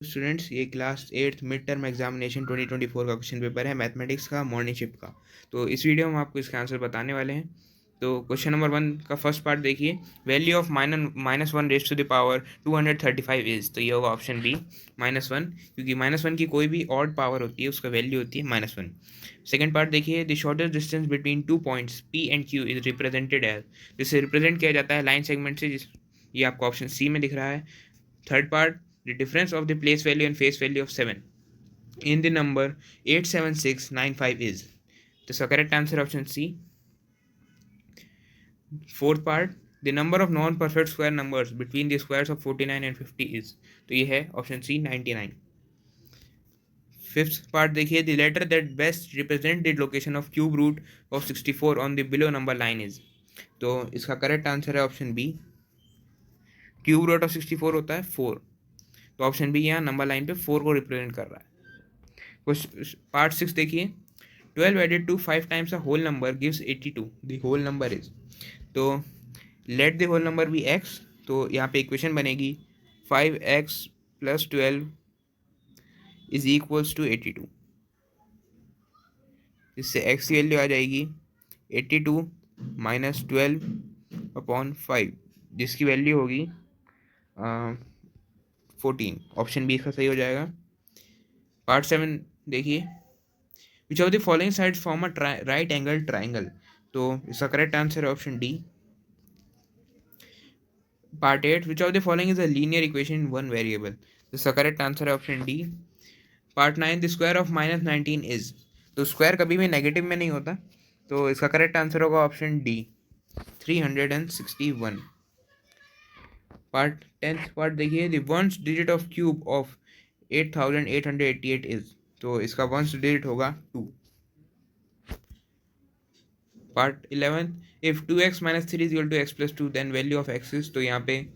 Students, ये class 8th mid term examination 2024 का question paper है मैथमेटिक्स का मॉर्निंग शिफ्ट का। तो इस वीडियो में हम आपको इसका आंसर बताने वाले हैं। तो क्वेश्चन नंबर 1 का फर्स्ट पार्ट देखिए, value of minus one raise to the power 235 is. तो ये होगा ऑप्शन बी -1, क्योंकि -1 की कोई भी ऑड पावर होती है उसका वैल्यू होती है -1। सेकेंड पार्ट देखिए, the shortest distance between two points P and Q is represented as. जिसे रिप्रेजेंट किया जाता है लाइन सेगमेंट से, ये आपको ऑप्शन सी में दिख रहा है। Third part, the difference of the place value and face value of 7 in the number 87695 is. तो इसका correct answer option C. Fourth part, the number of non perfect square numbers between the squares of 49 and 50 is। तो ये है option C 99। Fifth part देखिए, the letter that best represent the location of cube root of 64 on the below number line is। तो इसका correct answer है option B. Cube root of 64 होता है 4, तो ऑप्शन बी यहाँ नंबर लाइन पे 4 को रिप्रेजेंट कर रहा है। पार्ट 6 देखिए, 12 added to 5 times a whole number gives 82, the whole number is. तो let the whole number be X. तो यहाँ पे इक्वेशन बनेगी 5x + 12 इज इक्वल्स टू 82। इससे x की वैल्यू आ जाएगी 82 - 12/5, जिसकी वैल्यू होगी 14। ऑप्शन बी इसका सही हो जाएगा। पार्ट 7 देखिए, which of the following sides form a right angle triangle. तो इसका करेक्ट आंसर है option D. Part 8, which of the following is a linear equation in one variable. तो इसका करेक्ट आंसर है option D. Part 9, the square of -19 is. तो square कभी भी negative में नहीं होता, तो इसका करेक्ट आंसर होगा option D 361। Part 10th part देखिए, the ones digit of cube of 8888 is. तो इसका वंस डिजिट होगा 2। Part 11, if 2x - 3 is equal to x + 2 then value of x is. तो यहाँ पे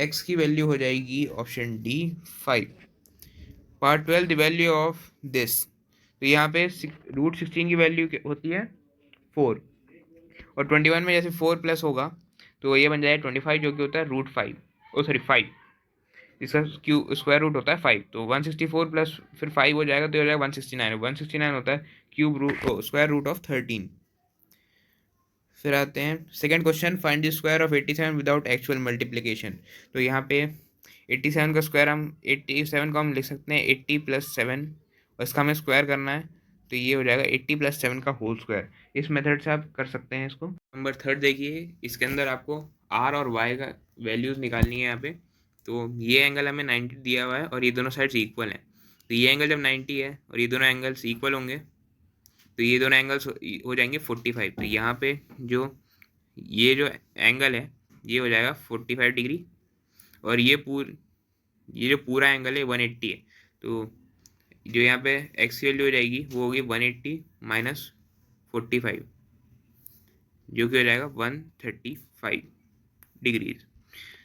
x की वैल्यू हो जाएगी option D 5। Part 12, the value of this. तो यहाँ पे √16 की वैल्यू होती है 4, और 21 में जैसे 4 प्लस होगा तो ये बन जाएगा 25, जो कि होता है √5, ओ सॉरी 5। इसका स्क्वायर रूट होता है 5, तो 164 प्लस फिर 5 हो जाएगा, तो ये हो जाएगा 169। 169 होता है cube root square root of 13। फिर आते हैं second question, find the square of 87 without actual multiplication. तो यहाँ पे 87 का स्क्वायर, हम 87 को हम लिख सकते हैं 80 + 7, और इसका हमें स्क्वायर करना है, तो ये हो जाएगा 80 + 7 का होल स्क्वायर। इस मेथड से आप कर सकते हैं इसको। नंबर थर्ड देखिए, इसके अंदर आपको आर और वाई का वैल्यूज़ निकालनी है यहाँ पे। तो ये एंगल हमें 90 दिया हुआ है और ये दोनों साइड्स इक्वल हैं। तो ये एंगल जब 90 है और ये दोनों एंगल्स इक्वल होंगे, तो ये दोनों एंगल्स हो जाएंगे 45। तो यहाँ पे ये जो एंगल है ये हो जाएगा 45 डिग्री, और ये जो पूरा एंगल है 180 है। तो जो यहाँ पे एक्स की वैल्यू हो जाएगी वो होगी 180 - 45, जो कि हो जाएगा 135 डिग्रीज।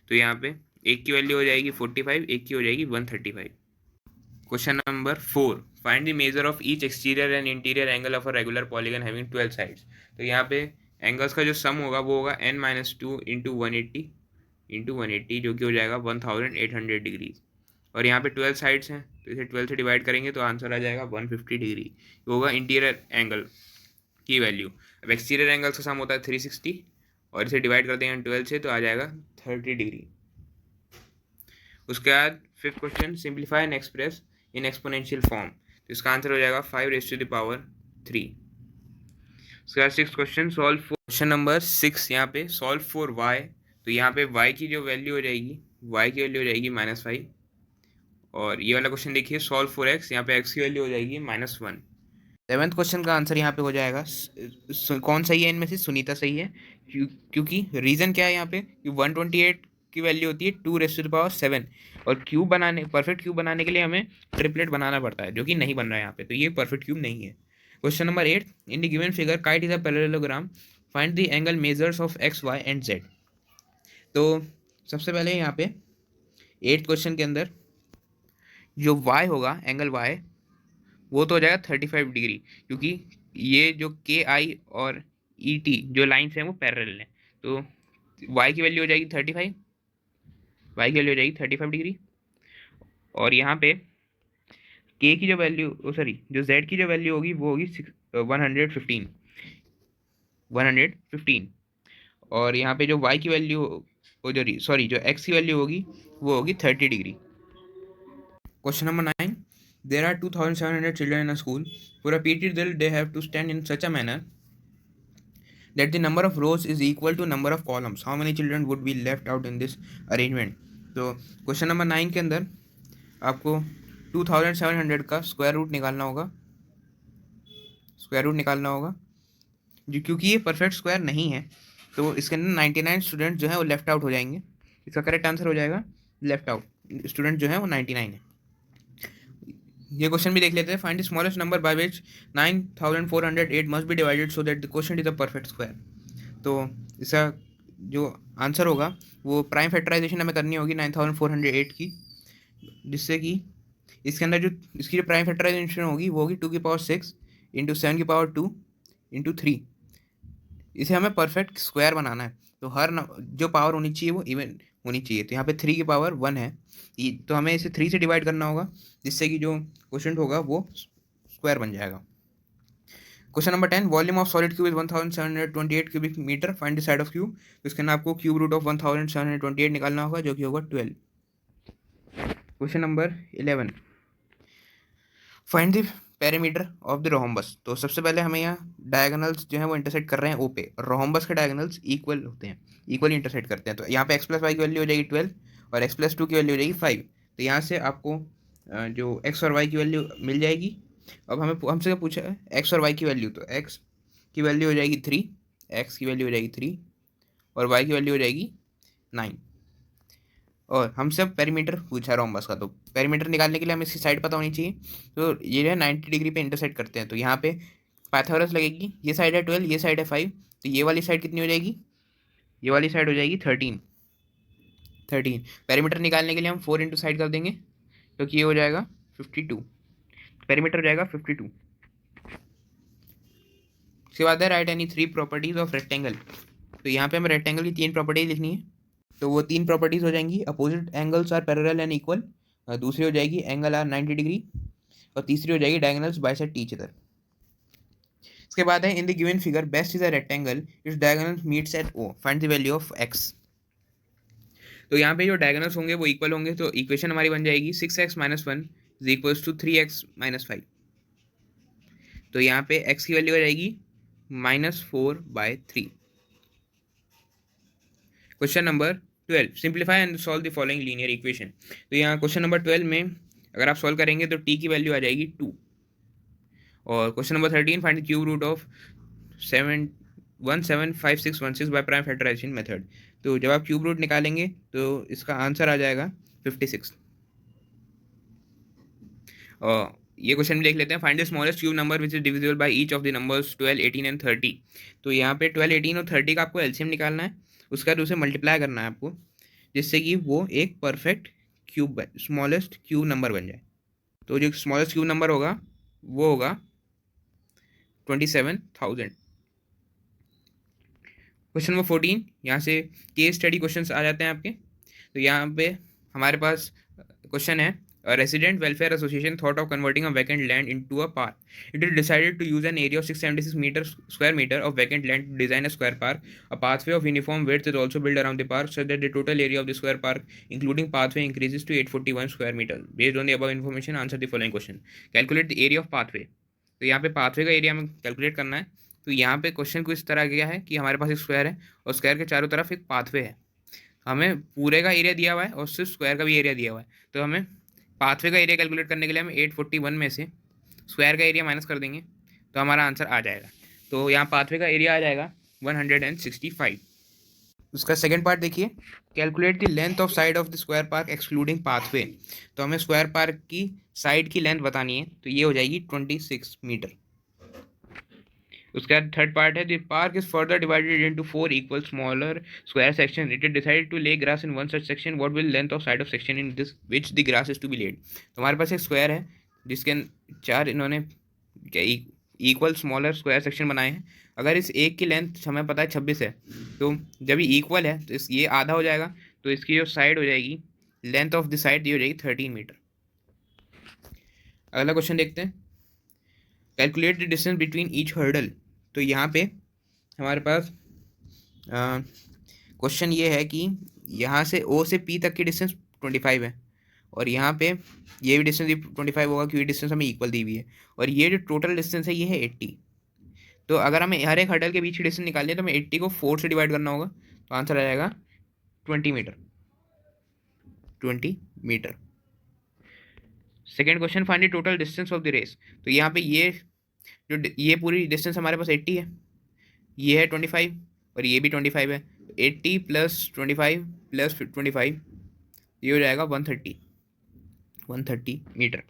तो यहाँ पे एक की वैल्यू हो जाएगी 45, एक की हो जाएगी 135। Question number 4, find the measure of each exterior and interior angle of a regular polygon having 12 sides. तो यहाँ पे एंगल्स का जो सम होगा वो होगा n - 2 × 180, जो कि हो जाएगा 1800 डिग्रीज। और यहाँ पे 12 साइड्स हैं, तो इसे 12 से डिवाइड करेंगे तो आंसर आ जाएगा 150 डिग्री। ये होगा इंटीरियर एंगल की वैल्यू। अब एक्सटीरियर एंगल का सम होता है 360, और इसे डिवाइड कर देंगे 12 से तो आ जाएगा 30 डिग्री। उसके बाद fifth question, simplify and express in exponential form. तो इसका आंसर हो जाएगा 5⁻³ उसके बाद six question, solve for question number 6 यहाँ पे सॉल्व फॉर y। तो यहाँ पे y की जो वैल्यू हो जाएगी, y की वैल्यू हो जाएगी -5। और ये वाला क्वेश्चन देखिए, सॉल्व फॉर x, यहाँ पे x की वैल्यू हो जाएगी -1। सेवेंथ क्वेश्चन का आंसर यहाँ पे हो जाएगा कौन सही है इनमें से, सुनीता सही है। क्योंकि रीज़न क्या है यहाँ पे कि 128 की वैल्यू होती है 2⁻7, और क्यूब बनाने परफेक्ट क्यूब बनाने के लिए हमें ट्रिपलेट बनाना पड़ता है, जो कि नहीं बन रहा है यहाँ पे, तो ये परफेक्ट क्यूब नहीं है। Question number 8, in the given figure kite is a parallelogram, find the angle measures of x, y and z। तो सबसे पहले यहाँ पे 8th क्वेश्चन के अंदर जो y होगा, एंगल y, वो तो हो जाएगा 35 डिग्री, क्योंकि ये जो KI और ET जो लाइन्स हैं वो पैरेलल हैं। तो y की वैल्यू हो जाएगी 35, y की वैल्यू हो जाएगी 35 डिग्री। और यहाँ पे के की जो वैल्यू सॉरी जो जेड की जो वैल्यू होगी वो होगी 115 और यहाँ पे जो वाई की वैल्यू वो जो सॉरी जो एक्स की वैल्यू होगी वो होगी 30 degree. Question number 9, there are 2700 children in a school. For a PT drill they have to stand in such a manner that the number of rows is equal to number of columns. How many children would be left out in this arrangement? तो question number 9 के अंदर आपको 2700 का square root निकालना होगा, जो क्योंकि ये परफेक्ट स्क्वायर नहीं है तो इसके अंदर 99 स्टूडेंट जो है वो लेफ्ट आउट हो जाएंगे। इसका करेक्ट आंसर हो जाएगा लेफ्ट आउट, स्टूडेंट जो है वो 99 है। ये क्वेश्चन भी देख लेते हैं। Find the smallest number by which 9408 must be divided so that the question is a perfect square. तो इसका जो आंसर होगा वो प्राइम फैक्टराइजेशन हमें करनी होगी 9408 की, जिससे कि इसके अंदर जो इसकी जो प्राइम फैक्टराइजेशन होगी वो होगी 2 की पावर 6 इंटू 7 की पावर 2 इंटू 3। इसे हमें परफेक्ट स्क्वायर बनाना है तो हर जो पावर होनी चाहिए वो इवन होनी चाहिए। तो यहाँ पे 3 की पावर 1 है तो हमें इसे 3 से डिवाइड करना होगा, जिससे कि जो क्वेश्चन होगा वो स्क्वायर बन जाएगा। Question number 10, volume of solid cube is 1728 cubic metre, find the side of cube. तो इसके अंदर आपको क्यूब रूट ऑफ 1728 निकालना होगा जो कि होगा 12। Question number 11, find the perimeter of the rhombus. तो सबसे पहले हमें यहाँ डायगोनल्स जो है वो इंटरसेक्ट कर रहे हैं ओ पे, और रोहम्बस के डायगोनल्स इक्वल होते हैं, इक्वली इंटरसेक्ट करते हैं। तो यहाँ पे एक्स प्लस वाई की वैल्यू हो जाएगी 12 और एक्स प्लस 2 की वैल्यू हो जाएगी 5। तो यहाँ से आपको जो एक्स और वाई की वैल्यू मिल जाएगी। अब हमसे पूछा है एक्स और वाई की वैल्यू, तो एक्स की वैल्यू हो जाएगी 3, एक्स की वैल्यू हो जाएगी 3 और वाई की वैल्यू हो जाएगी 9। और हमसे पेरीमीटर पूछा रोम्बस का, तो पेरीमीटर निकालने के लिए हमें इसकी साइड पता होनी चाहिए। तो ये जो है 90 डिग्री पे इंटरसेक्ट करते हैं। तो यहाँ पे पाइथागोरस लगेगी, ये साइड है 12, ये साइड है 5, तो ये वाली साइड कितनी हो जाएगी, ये वाली साइड हो जाएगी 13। पेरीमीटर निकालने के लिए हम 4 इंटू साइड कर देंगे तो ये हो जाएगा 52, पेरीमीटर हो जाएगा 52। उसके बाद है right any 3 properties of rectangle. तो यहाँ पे हमें रेक्टेंगल की 3 प्रॉपर्टीज लिखनी है। तो वो 3 प्रॉपर्टीज हो जाएंगी, opposite angles are parallel and equal, दूसरी हो जाएगी एंगल आर 90 डिग्री, और तीसरी हो जाएगी डायगोनल्स बाइसेक्ट ईच अदर। इसके बाद है in the given figure best is a rectangle its diagonal meets at O, find the value of x. तो यहाँ पे जो डायगोनल्स होंगे वो इक्वल होंगे, तो इक्वेशन हमारी बन जाएगी 6x - 1 is equals to 3x - 5। तो यहाँ पे x की वैल्यू हो जाएगी -4/3। Question number 12, simplify and solve the following linear equation. तो यहाँ क्वेश्चन नंबर 12 में अगर आप सॉल्व करेंगे तो t की वैल्यू आ जाएगी 2। और question number 13, find the cube root of 175616 by prime factorization method. तो जब आप क्यूब रूट निकालेंगे तो इसका आंसर आ जाएगा 56। और ये क्वेश्चन भी देख लेते हैं। Find the smallest cube number which is divisible by each of the numbers 12, 18 and 30। तो यहाँ पे 12, 18 और 30 का आपको एलसीएम निकालना है, उसका उसे मल्टीप्लाई करना है आपको, जिससे कि वो एक perfect cube smallest cube number बन जाए। तो जो स्मॉलेस्ट क्यूब नंबर होगा वो होगा 27,000। क्वेश्चन नंबर 14, यहाँ से केस स्टडी क्वेश्चंस आ जाते हैं आपके। तो यहाँ पे हमारे पास क्वेश्चन है, A resident welfare association thought of converting a vacant land into a park. It is decided to use an area of 676 square meter of vacant land to design a square park. A pathway of uniform width is also built around the park so that the total area of the square park, including pathway, increases to 841 square meters. Based on the above information, answer the following question. Calculate the area of pathway. तो यहाँ पे pathway का area हमें calculate करना है। तो यहाँ पे क्वेश्चन कुछ इस तरह गया है कि हमारे पास एक स्क्वायर है और स्क्वायर के चारों तरफ एक पाथवे है। हमें पूरे का एरिया दिया हुआ है और सिर्फ स्क्वायर का भी एरिया दिया हुआ है। तो हमें पाथवे का एरिया कैलकुलेट करने के लिए हम 841 में से स्क्वायर का एरिया माइनस कर देंगे तो हमारा आंसर आ जाएगा। तो यहाँ पाथवे का एरिया आ जाएगा 165। उसका सेकंड पार्ट देखिए, calculate the length of side of the square park excluding pathway. तो हमें स्क्वायर पार्क की साइड की लेंथ बतानी है, तो ये हो जाएगी 26 मीटर। उसका थर्ड पार्ट है, the park is further divided into 4 equal smaller square section. It is decided to lay grass in one such section. What will length of side of section in this which the grass is to be laid. तो हमारे पास एक square है जिसके 4 इन्होंने क्या equal smaller square section बनाए हैं। अगर इस एक की लेंथ हमें पता है 26 है, तो जब ये इक्वल है तो ये आधा हो जाएगा, तो इसकी जो साइड हो जाएगी, लेंथ ऑफ द साइड ये हो जाएगी 13 मीटर। अगला क्वेश्चन देखते हैं, calculate the distance between each hurdle. तो यहाँ पे हमारे पास क्वेश्चन ये है कि यहाँ से ओ से पी तक की डिस्टेंस 25 है, और यहाँ पे ये भी डिस्टेंस 25 होगा क्योंकि डिस्टेंस हमें इक्वल दी हुई है, और ये जो टोटल डिस्टेंस है ये है 80। तो अगर हमें हर एक हर्डल के बीच की डिस्टेंस निकालनी है तो हमें 80 को 4 से डिवाइड करना होगा, तो आंसर आ जाएगा 20 meter. 20 meter. Second question, find the total distance of the race. तो यहाँ पे ये पूरी डिस्टेंस हमारे पास 80 है, ये है 25 और ये भी 25 है। 80 प्लस 25 प्लस 25, ये हो जाएगा 130 मीटर।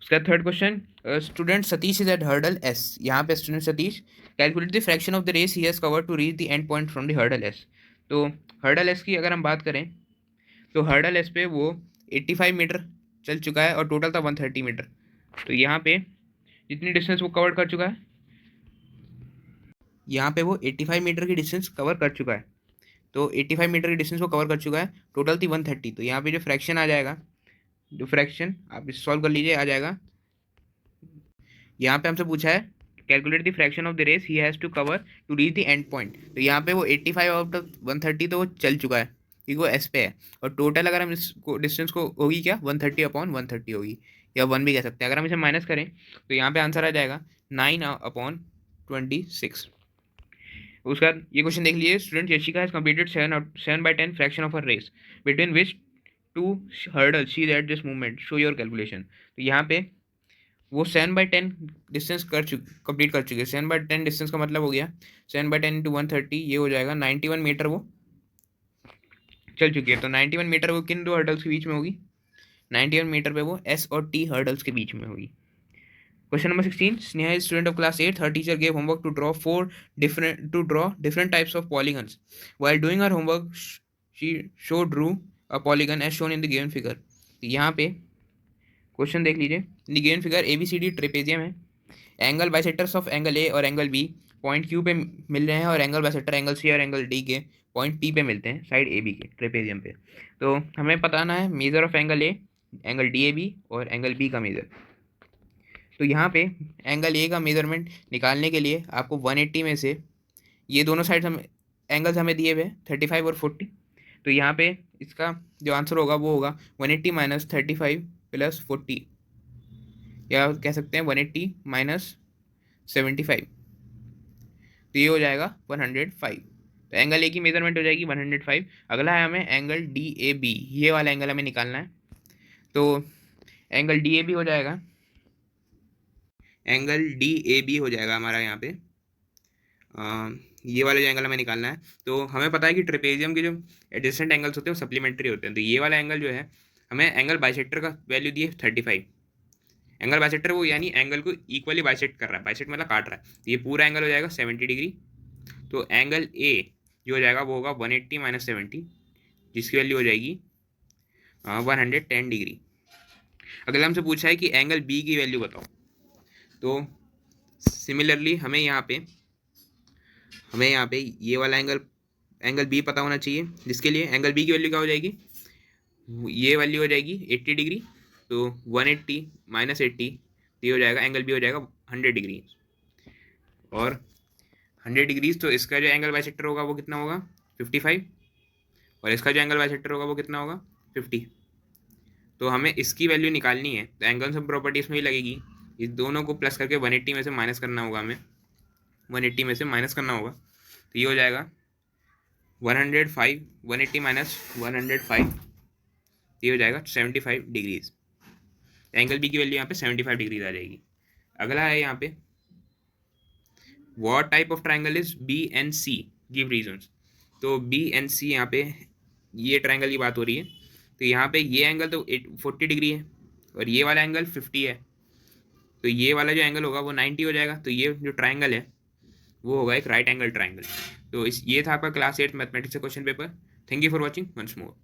उसका third question, student Satish is at hurdles. यहाँ पे student Satish calculate the fraction of the race he has covered to reach the end point from the hurdles. तो हर्डल एस की अगर हम बात करें तो हर्डल एस पे वो 85 मीटर चल चुका है और टोटल था 130 मीटर। तो यहाँ पे जितनी डिस्टेंस वो कवर कर चुका है, यहाँ पे वो 85 मीटर की डिस्टेंस कवर कर चुका है। तो 85 मीटर की डिस्टेंस वो कवर कर चुका है, टोटल थी 130। तो यहाँ पे जो फ्रैक्शन आ जाएगा, जो फ्रैक्शन आप सॉल्व कर लीजिए, आ जाएगा, यहाँ पे हमसे पूछा है calculate the fraction of the race he has to cover to reach the end point. तो यहाँ पे वो 85 आउट ऑफ 130 तो वो चल चुका है क्योंकि वो एस पे है, और टोटल अगर हम इसको डिस्टेंस को होगी क्या 130 अपॉन 130 होगी, या 1 भी कह सकते हैं। अगर हम इसे माइनस करें तो यहाँ पे आंसर आ जाएगा 9 अपॉन 26। उसका ये क्वेश्चन देख लीजिए, student Yashika has completed 7/10 fraction of her race between which two hurdle she is at this movement, show your calculation. तो यहाँ पे वो 7/10 डिस्टेंस कंप्लीट कर चुके हैं। 7/10 डिस्टेंस का मतलब हो गया 7/10 इंटू 130, ये हो जाएगा 91 मीटर वो चल चुकी है। तो 91 मीटर वो किन दो हर्डल्स के बीच में होगी, 91 मीटर पे वो एस और टी हर्डल्स के बीच में होगी। Question number 16. Sneha is student of class 8th. Her teacher gave homework to draw different types of polygons. While doing her homework, she drew a polygon as shown in the given figure. यहाँ पे question देख लीजिए, the given figure ABCD trapezium है। Angle bisectors of angle A और angle B point Q पे मिल रहे हैं, और एंगल बाइसेक्टर एंगल सी और एंगल डी के पॉइंट पी पे मिलते हैं, साइड ए बी के ट्रेपेजियम पे। तो हमें बताना है measure of angle A, angle D A B और एंगल बी का मेजर। तो यहाँ पे एंगल ए का मेजरमेंट निकालने के लिए आपको 180 में से ये दोनों साइड्स हम एंगल्स हमें दिए हुए 35 और 40। तो यहाँ पे इसका जो आंसर होगा वो होगा 180 माइनस 35 प्लस 40, या कह सकते हैं 180 माइनस 75। तो ये हो जाएगा 105। तो एंगल ए की मेजरमेंट हो जाएगी 105। अगला है हमें एंगल डी ए बी, ये वाला एंगल हमें निकालना है। तो एंगल डी ए बी हो जाएगा, एंगल डी ए बी हो जाएगा हमारा यहाँ पे ये वाला जो एंगल हमें निकालना है। तो हमें पता है कि ट्रेपेजियम के जो एडजेसेंट एंगल्स होते हैं वो सप्लीमेंट्री होते हैं। तो ये वाला एंगल जो है हमें एंगल बाइसेक्टर का वैल्यू दी है 35। एंगल बाइसेक्टर वो यानी एंगल को इक्वली बाइसेक्ट कर रहा है, बाइसेक्ट मतलब काट रहा है। तो ये पूरा एंगल हो जाएगा 70 डिग्री। तो एंगल ए जो हो जाएगा वो होगा 180 माइनस 70, जिसकी वैल्यू हो जाएगी 110 डिग्री। अगला हमसे पूछा है कि एंगल बी की वैल्यू बताओ। तो सिमिलरली हमें यहाँ पे ये वाला एंगल बी पता होना चाहिए, जिसके लिए एंगल बी की वैल्यू क्या हो जाएगी, ये वैल्यू हो जाएगी 80 डिग्री। तो 180 माइनस 80, ये हो जाएगा एंगल बी हो जाएगा 100 डिग्री, और 100 डिग्रीज। तो इसका जो एंगल बाइसेक्टर होगा वो कितना होगा 55, और इसका जो एंगल बाइसेक्टर होगा वो कितना होगा 50। तो हमें इसकी वैल्यू निकालनी है, तो एंगल सम प्रॉपर्टी इसमें ही लगेगी। इस दोनों को प्लस करके 180 में से माइनस करना होगा, हमें 180 में से माइनस करना होगा। तो ये हो जाएगा 105, 180 माइनस 105, ये हो जाएगा 75 डिग्रीज। एंगल बी की वैल्यू यहाँ पे 75 डिग्रीज आ जाएगी। अगला है यहाँ पे what type of triangle is B and C, give reasons. तो बी एंड सी यहाँ पे ये ट्राइंगल की बात हो रही है। तो यहाँ पे ये एंगल तो 40 डिग्री है और ये वाला एंगल 50 है। तो ये वाला जो एंगल होगा वो 90 हो जाएगा। तो ये जो ट्राइंगल है वो होगा एक राइट एंगल ट्राइंगल। तो ये था आपका क्लास 8 मैथमेटिक्स का question paper. Thank you for watching once more.